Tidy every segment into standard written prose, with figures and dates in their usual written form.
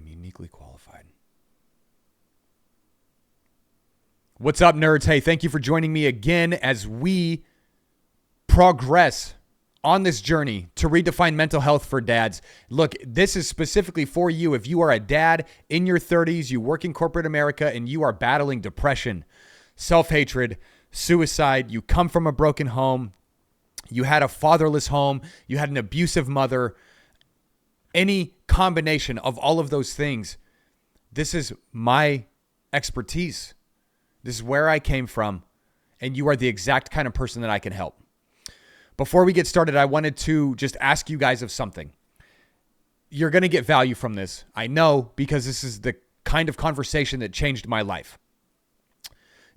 uniquely qualified. What's up, nerds? Hey, thank you for joining me again as we progress on this journey to redefine mental health for dads. Look, this is specifically for you if you are a dad in your 30s, you work in corporate America, and you are battling depression, self-hatred, suicide, you come from a broken home, you had a fatherless home, you had an abusive mother, any combination of all of those things. This is my expertise. This is where I came from, and you are the exact kind of person that I can help. Before we get started, I wanted to just ask you guys of something. You're going to get value from this, I know, because this is the kind of conversation that changed my life.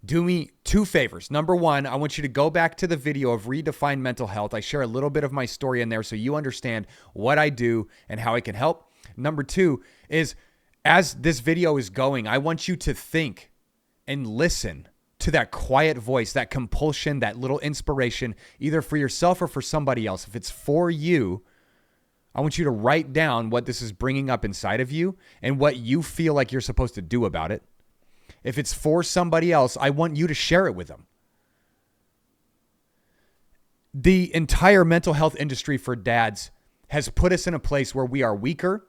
Do me two favors. Number one, I want you to go back to the video of Redefine Mental Health. I share a little bit of my story in there so you understand what I do and how I can help. Number two is, as this video is going, I want you to think and listen to that quiet voice, that compulsion, that little inspiration, either for yourself or for somebody else. If it's for you, I want you to write down what this is bringing up inside of you and what you feel like you're supposed to do about it. If it's for somebody else, I want you to share it with them. The entire mental health industry for dads has put us in a place where we are weaker.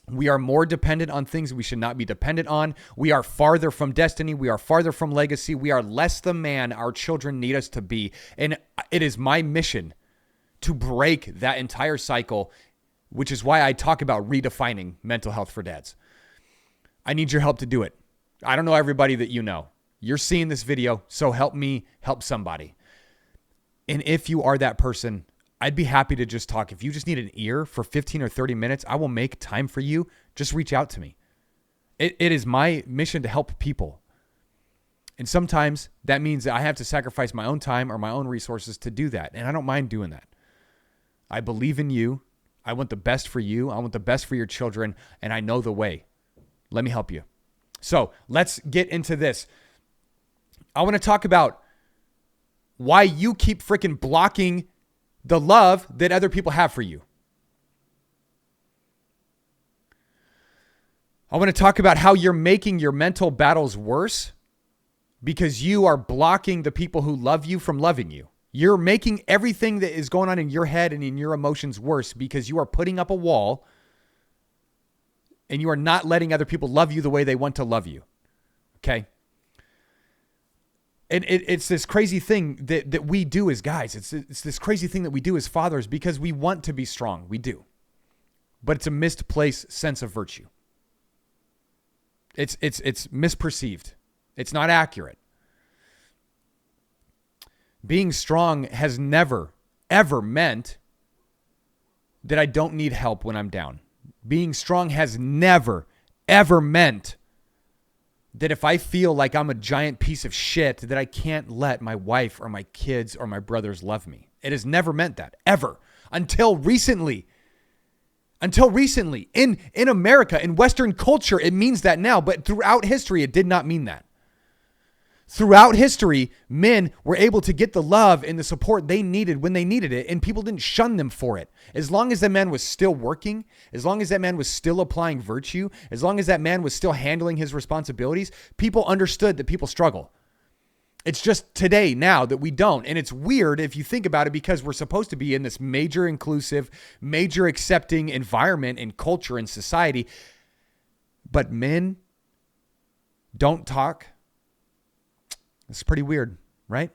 We are more dependent on things we should not be dependent on. We are farther from destiny. We are farther from legacy. We are less the man our children need us to be. And it is my mission to break that entire cycle, which is why I talk about redefining mental health for dads. I need your help to do it. I don't know everybody that you know. You're seeing this video, so help me help somebody. And if you are that person, I'd be happy to just talk. If you just need an ear for 15 or 30 minutes, I will make time for you. Just reach out to me. It is my mission to help people. And sometimes that means that I have to sacrifice my own time or my own resources to do that. And I don't mind doing that. I believe in you. I want the best for you. I want the best for your children. And I know the way. Let me help you. So let's get into this. I want to talk about why you keep freaking blocking the love that other people have for you. I want to talk about how you're making your mental battles worse because you are blocking the people who love you from loving you. You're making everything that is going on in your head and in your emotions worse because you are putting up a wall and you are not letting other people love you the way they want to love you. Okay? And it's this crazy thing that we do as guys. It's this crazy thing that we do as fathers because we want to be strong. We do. But it's a misplaced sense of virtue. It's misperceived. It's not accurate. Being strong has never, ever meant that I don't need help when I'm down. Being strong has never, ever meant that if I feel like I'm a giant piece of shit, that I can't let my wife or my kids or my brothers love me. It has never meant that, ever. Until recently. In America, in Western culture, it means that now. But throughout history, it did not mean that. Throughout history, men were able to get the love and the support they needed when they needed it, and people didn't shun them for it. As long as that man was still working, as long as that man was still applying virtue, as long as that man was still handling his responsibilities, people understood that people struggle. It's just today, now, that we don't. And it's weird if you think about it because we're supposed to be in this major inclusive, major accepting environment and culture and society. But men don't talk. It's pretty weird, right?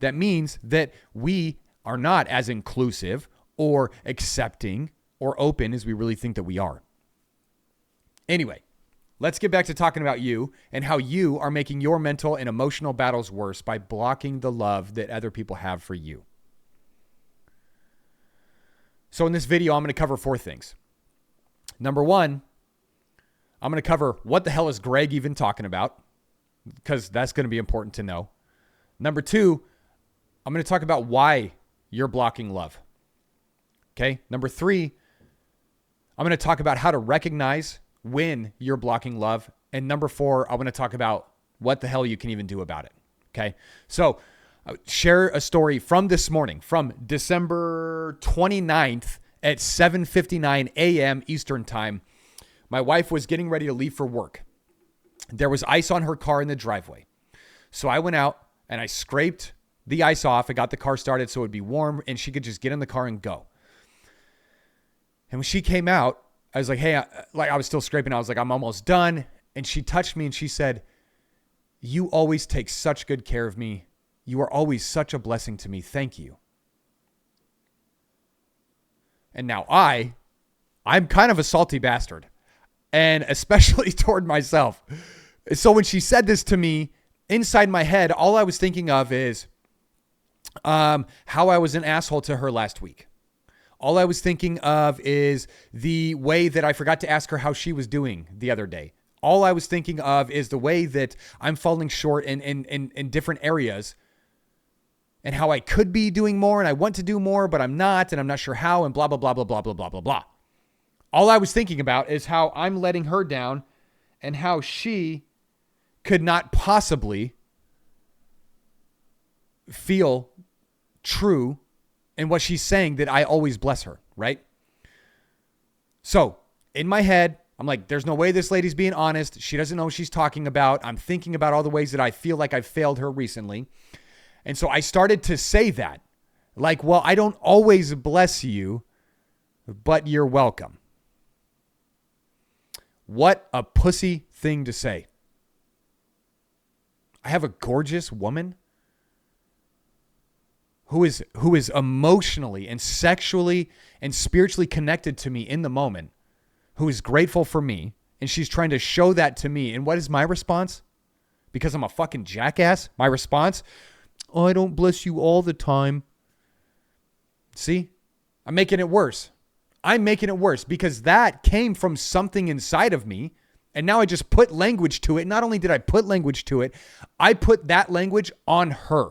That means that we are not as inclusive or accepting or open as we really think that we are. Anyway, let's get back to talking about you and how you are making your mental and emotional battles worse by blocking the love that other people have for you. So in this video, I'm going to cover 4 things. Number 1, I'm going to cover what the hell is Greg even talking about, because that's going to be important to know. Number 2, I'm going to talk about why you're blocking love. Okay. Number 3, I'm going to talk about how to recognize when you're blocking love. And number 4, I'm going to talk about what the hell you can even do about it. Okay. So share a story from this morning, from December 29th at 7:59 a.m. Eastern time. My wife was getting ready to leave for work. There was ice on her car in the driveway. So I went out and I scraped the ice off. I got the car started so it would be warm and she could just get in the car and go. And when she came out, I was like, hey, I was still scraping. I was like, I'm almost done. And she touched me and she said, you always take such good care of me. You are always such a blessing to me. Thank you. And now I'm kind of a salty bastard, and especially toward myself. So when she said this to me, inside my head, all I was thinking of is how I was an asshole to her last week. All I was thinking of is the way that I forgot to ask her how she was doing the other day. All I was thinking of is the way that I'm falling short in different areas and how I could be doing more and I want to do more, but I'm not, and I'm not sure how, and blah, blah, blah, blah, blah, blah, blah, blah, blah. All I was thinking about is how I'm letting her down and how she could not possibly feel true in what she's saying that I always bless her, right? So in my head, I'm like, there's no way this lady's being honest. She doesn't know what she's talking about. I'm thinking about all the ways that I feel like I've failed her recently. And so I started to say that. Like, well, I don't always bless you, but you're welcome. What a pussy thing to say. I have a gorgeous woman who is emotionally and sexually and spiritually connected to me in the moment, who is grateful for me, and she's trying to show that to me. And what is my response? Because I'm a fucking jackass? My response? Oh, I don't bless you all the time. See? I'm making it worse. I'm making it worse because that came from something inside of me. And now I just put language to it. Not only did I put language to it, I put that language on her.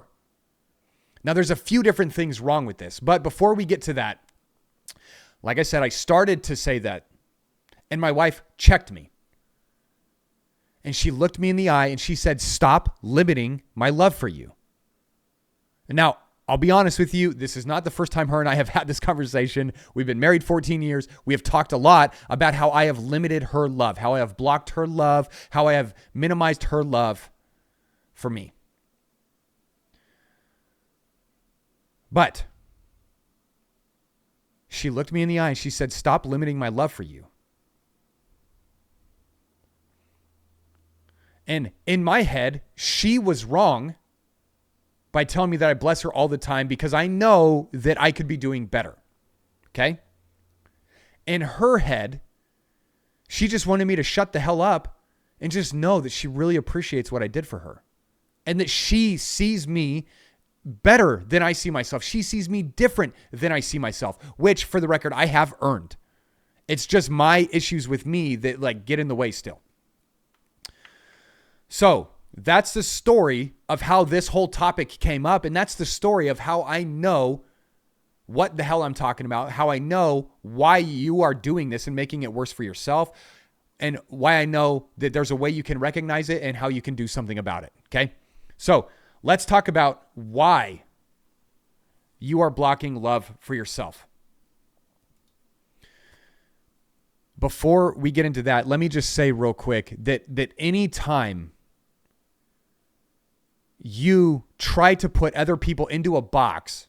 Now, there's a few different things wrong with this. But before we get to that, like I said, I started to say that. And my wife checked me. And she looked me in the eye and she said, stop limiting my love for you. And now, I'll be honest with you, this is not the first time her and I have had this conversation. We've been married 14 years. We have talked a lot about how I have limited her love, how I have blocked her love, how I have minimized her love for me. But she looked me in the eye and she said, stop limiting my love for you. And in my head, she was wrong by telling me that I bless her all the time because I know that I could be doing better. Okay? In her head, she just wanted me to shut the hell up and just know that she really appreciates what I did for her. And that she sees me better than I see myself. She sees me different than I see myself, which for the record, I have earned. It's just my issues with me that like get in the way still. So that's the story of how this whole topic came up. And that's the story of how I know what the hell I'm talking about, how I know why you are doing this and making it worse for yourself, and why I know that there's a way you can recognize it and how you can do something about it. Okay. So let's talk about why you are blocking love for yourself. Before we get into that, let me just say real quick that any time you try to put other people into a box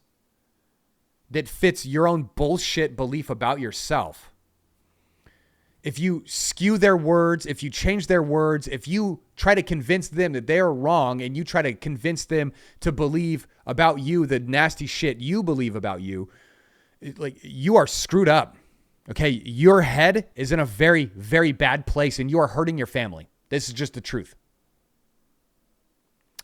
that fits your own bullshit belief about yourself, if you skew their words, if you change their words, if you try to convince them that they're wrong and you try to convince them to believe about you the nasty shit you believe about you, like you are screwed up. Okay, your head is in a very, very bad place and you are hurting your family. This is just the truth.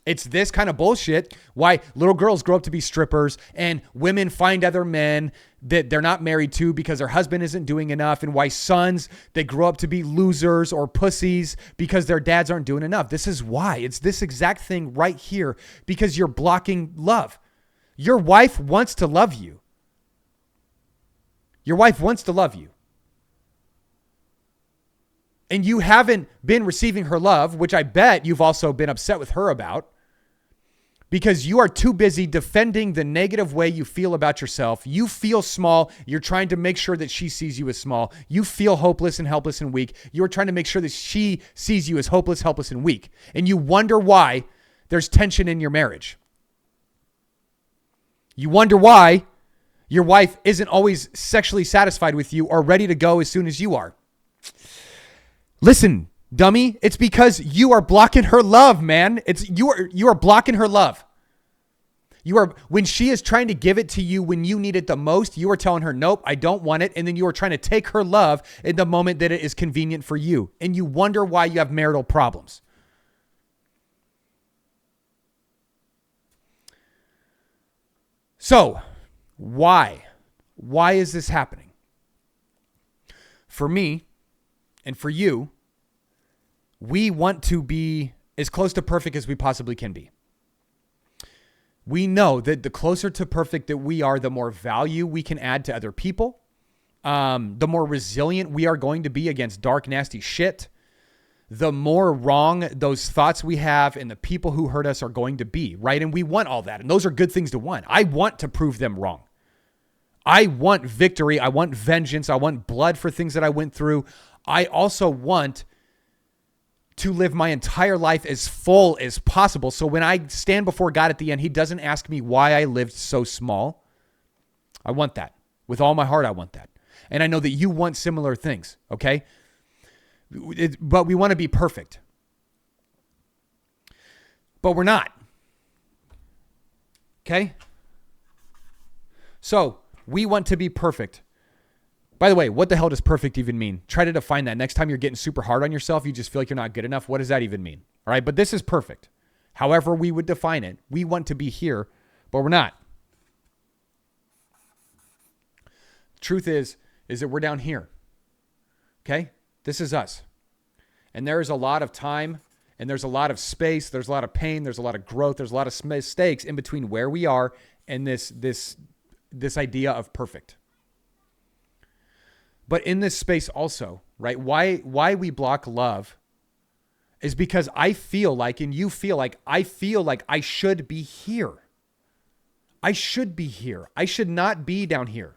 It's this kind of bullshit why little girls grow up to be strippers and women find other men that they're not married to because their husband isn't doing enough, and why sons, they grow up to be losers or pussies because their dads aren't doing enough. This is why. It's this exact thing right here because you're blocking love. Your wife wants to love you. Your wife wants to love you. And you haven't been receiving her love, which I bet you've also been upset with her about. because you are too busy defending the negative way you feel about yourself. You feel small. You're trying to make sure that she sees you as small. You feel hopeless and helpless and weak. You're trying to make sure that she sees you as hopeless, helpless, and weak. And you wonder why there's tension in your marriage. You wonder why your wife isn't always sexually satisfied with you or ready to go as soon as you are. Listen, dummy, it's because you are blocking her love, man. You are blocking her love. When she is trying to give it to you when you need it the most, you are telling her, nope, I don't want it. And then you are trying to take her love in the moment that it is convenient for you. And you wonder why you have marital problems. So, why? Why is this happening? For me and for you, we want to be as close to perfect as we possibly can be. We know that the closer to perfect that we are, the more value we can add to other people, the more resilient we are going to be against dark, nasty shit, the more wrong those thoughts we have and the people who hurt us are going to be, right? And we want all that. And those are good things to want. I want to prove them wrong. I want victory. I want vengeance. I want blood for things that I went through. I also want to live my entire life as full as possible. So when I stand before God at the end, he doesn't ask me why I lived so small. I want that. With all my heart, I want that. And I know that you want similar things, okay? But we want to be perfect. But we're not. Okay? So, we want to be perfect. By the way, what the hell does perfect even mean? Try to define that. Next time you're getting super hard on yourself, you just feel like you're not good enough. What does that even mean? All right, but this is perfect. However we would define it, we want to be here, but we're not. Truth is that we're down here. Okay? This is us. And there is a lot of time and there's a lot of space. There's a lot of pain. There's a lot of growth. There's a lot of mistakes in between where we are and this idea of perfect. But in this space also, right? Why we block love is because I feel like, and you feel like, I feel like I should be here. I should be here. I should not be down here.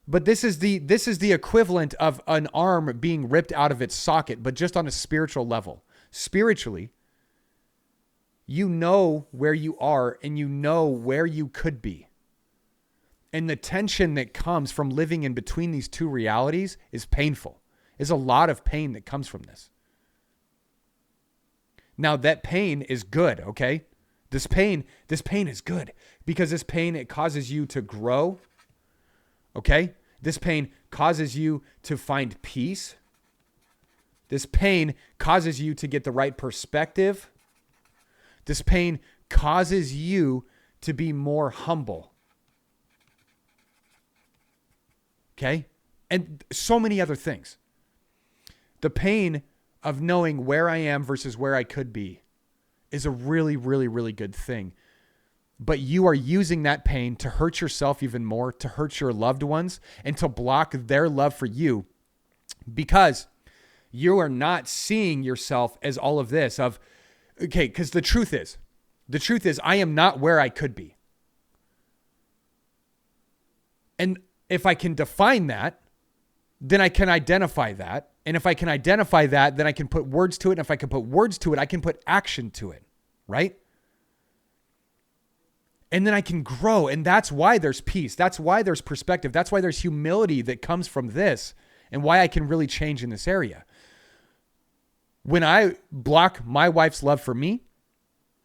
But this is the equivalent of an arm being ripped out of its socket, but just on a spiritual level. Spiritually, you know where you are and you know where you could be. And the tension that comes from living in between these two realities is painful. There's a lot of pain that comes from this. Now that pain is good, okay? This pain is good because this pain, it causes you to grow. Okay? This pain causes you to find peace. This pain causes you to get the right perspective. This pain causes you to be more humble. Okay? And so many other things. The pain of knowing where I am versus where I could be is a really, really, really good thing. But you are using that pain to hurt yourself even more, to hurt your loved ones, and to block their love for you because you are not seeing yourself as all of this because the truth is I am not where I could be. And if I can define that, then I can identify that. And if I can identify that, then I can put words to it. And if I can put words to it, I can put action to it, right? And then I can grow. And that's why there's peace. That's why there's perspective. That's why there's humility that comes from this and why I can really change in this area. When I block my wife's love for me,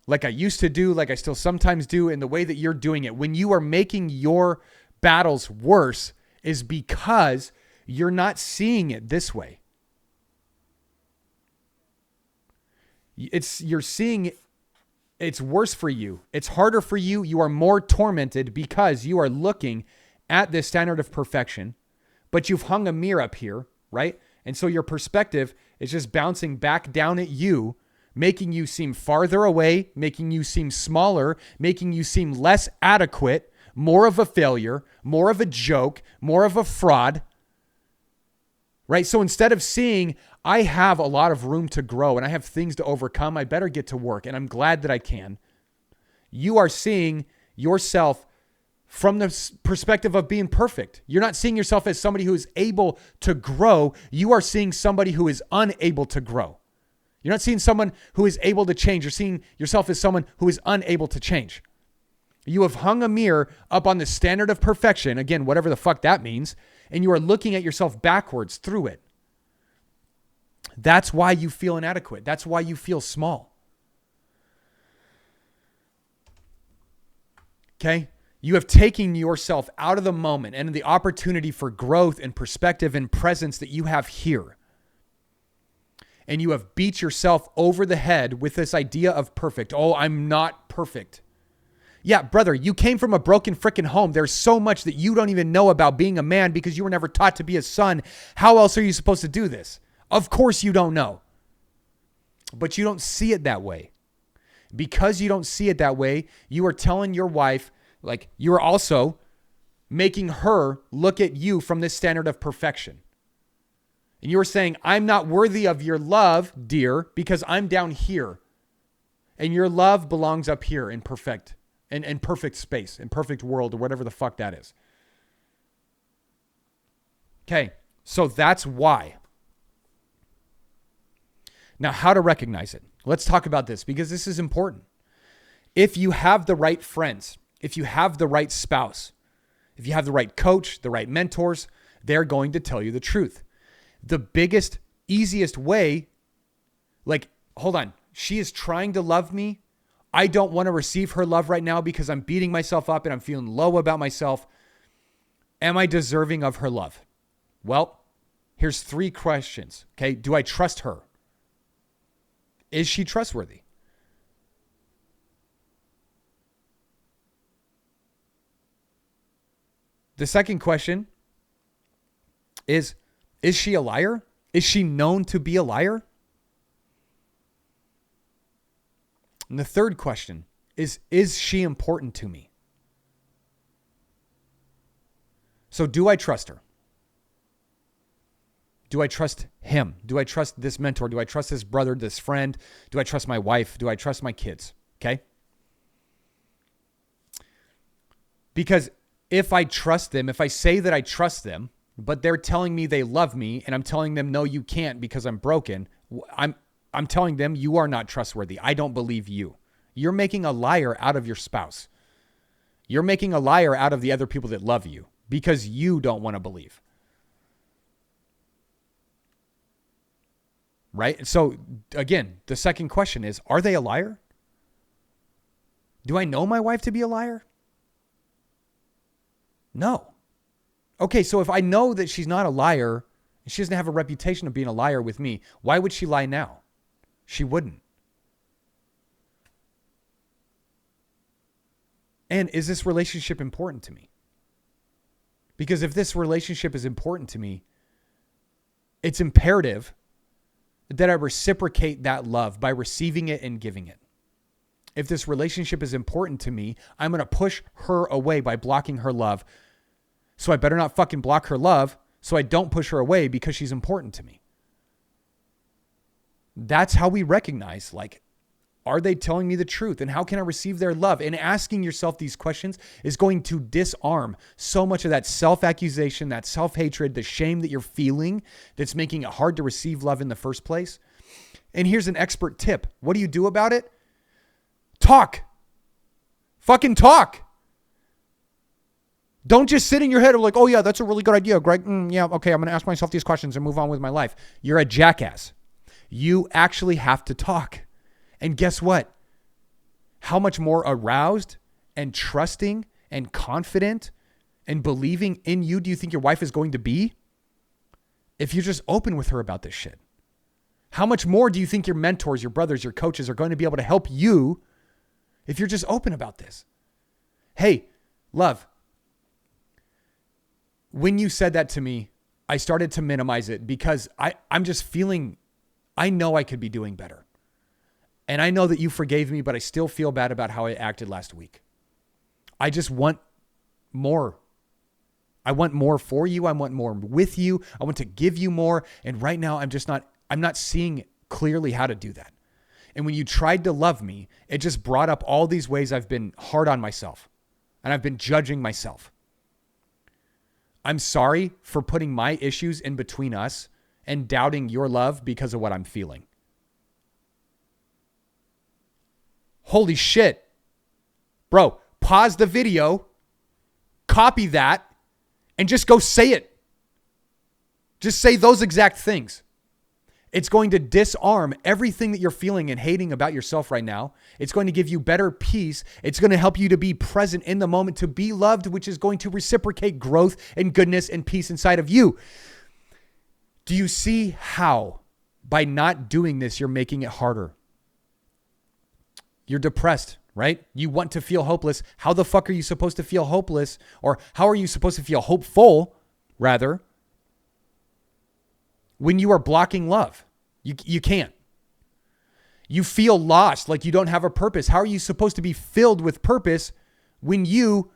like I used to do, like I still sometimes do, in the way that you're doing it, when you are making your battles worse, is because you're not seeing it this way. You're seeing it's worse for you. It's harder for you. You are more tormented because you are looking at this standard of perfection, but you've hung a mirror up here, right? And so your perspective is just bouncing back down at you, making you seem farther away, making you seem smaller, making you seem less adequate, more of a failure, more of a joke, more of a fraud, right? So instead of seeing, I have a lot of room to grow and I have things to overcome, I better get to work and I'm glad that I can. You are seeing yourself from the perspective of being perfect. You're not seeing yourself as somebody who is able to grow. You are seeing somebody who is unable to grow. You're not seeing someone who is able to change. You're seeing yourself as someone who is unable to change. You have hung a mirror up on the standard of perfection, again, whatever the fuck that means, and you are looking at yourself backwards through it. That's why you feel inadequate. That's why you feel small. Okay? You have taken yourself out of the moment and the opportunity for growth and perspective and presence that you have here. And you have beat yourself over the head with this idea of perfect. Oh, I'm not perfect. Yeah, brother, you came from a broken freaking home. There's so much that you don't even know about being a man because you were never taught to be a son. How else are you supposed to do this? Of course you don't know. But you don't see it that way. Because you don't see it that way, you are telling your wife, like, you are also making her look at you from this standard of perfection. And you are saying, I'm not worthy of your love, dear, because I'm down here. And your love belongs up here in perfect space, in perfect world, or whatever the fuck that is. Okay, so that's why. Now, how to recognize it. Let's talk about this because this is important. If you have the right friends, if you have the right spouse, if you have the right coach, the right mentors, they're going to tell you the truth. The biggest, easiest way, like, hold on, she is trying to love me. I don't want to receive her love right now because I'm beating myself up and I'm feeling low about myself. Am I deserving of her love? Well, here's 3 questions. Okay. Do I trust her? Is she trustworthy? The second question is she a liar? Is she known to be a liar? And the third question is she important to me? So do I trust her? Do I trust him? Do I trust this mentor? Do I trust this brother, this friend? Do I trust my wife? Do I trust my kids? Okay? Because if I trust them, if I say that I trust them, but they're telling me they love me and I'm telling them, no, you can't because I'm broken, I'm telling them you are not trustworthy. I don't believe you. You're making a liar out of your spouse. You're making a liar out of the other people that love you because you don't want to believe. Right? So again, the second question is, are they a liar? Do I know my wife to be a liar? No. Okay, so if I know that she's not a liar, and she doesn't have a reputation of being a liar with me, why would she lie now? She wouldn't. And is this relationship important to me? Because if this relationship is important to me, it's imperative that I reciprocate that love by receiving it and giving it. If this relationship is important to me, I'm going to push her away by blocking her love. So I better not fucking block her love so I don't push her away because she's important to me. That's how we recognize, like, are they telling me the truth? And how can I receive their love? And asking yourself these questions is going to disarm so much of that self-accusation, that self-hatred, the shame that you're feeling that's making it hard to receive love in the first place. And here's an expert tip. What do you do about it? Talk. Fucking talk. Don't just sit in your head and like, oh yeah, that's a really good idea, Greg. Yeah, okay, I'm going to ask myself these questions and move on with my life. You're a jackass. You actually have to talk. And guess what? How much more aroused and trusting and confident and believing in you do you think your wife is going to be if you're just open with her about this shit? How much more do you think your mentors, your brothers, your coaches are going to be able to help you if you're just open about this? Hey, love, when you said that to me, I started to minimize it because I'm just feeling, I know I could be doing better. And I know that you forgave me, but I still feel bad about how I acted last week. I just want more I want more for you. I want more with you. I want to give you more. And right now I'm not seeing clearly how to do that. And when you tried to love me, it just brought up all these ways I've been hard on myself and I've been judging myself. I'm sorry for putting my issues in between us and doubting your love because of what I'm feeling. Holy shit. Bro, pause the video, copy that, and just go say it. Just say those exact things. It's going to disarm everything that you're feeling and hating about yourself right now. It's going to give you better peace. It's going to help you to be present in the moment, to be loved, which is going to reciprocate growth and goodness and peace inside of you. Do you see how by not doing this, you're making it harder? You're depressed, right? You want to feel hopeless. How the fuck are you supposed to feel hopeless? Or how are you supposed to feel hopeful, rather, when you are blocking love? You can't. You feel lost, like you don't have a purpose. How are you supposed to be filled with purpose when you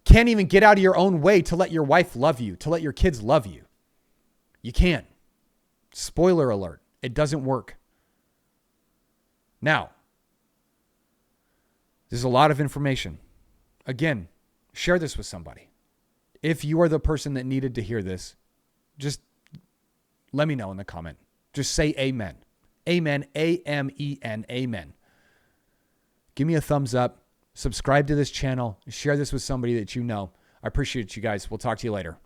can't even get out of your own way to let your wife love you, to let your kids love you? You can't. Spoiler alert, it doesn't work. Now, there's a lot of information. Again, share this with somebody. If you are the person that needed to hear this, just let me know in the comment. Just say amen. Amen. A-M-E-N. Amen. Give me a thumbs up. Subscribe to this channel. Share this with somebody that you know. I appreciate you guys. We'll talk to you later.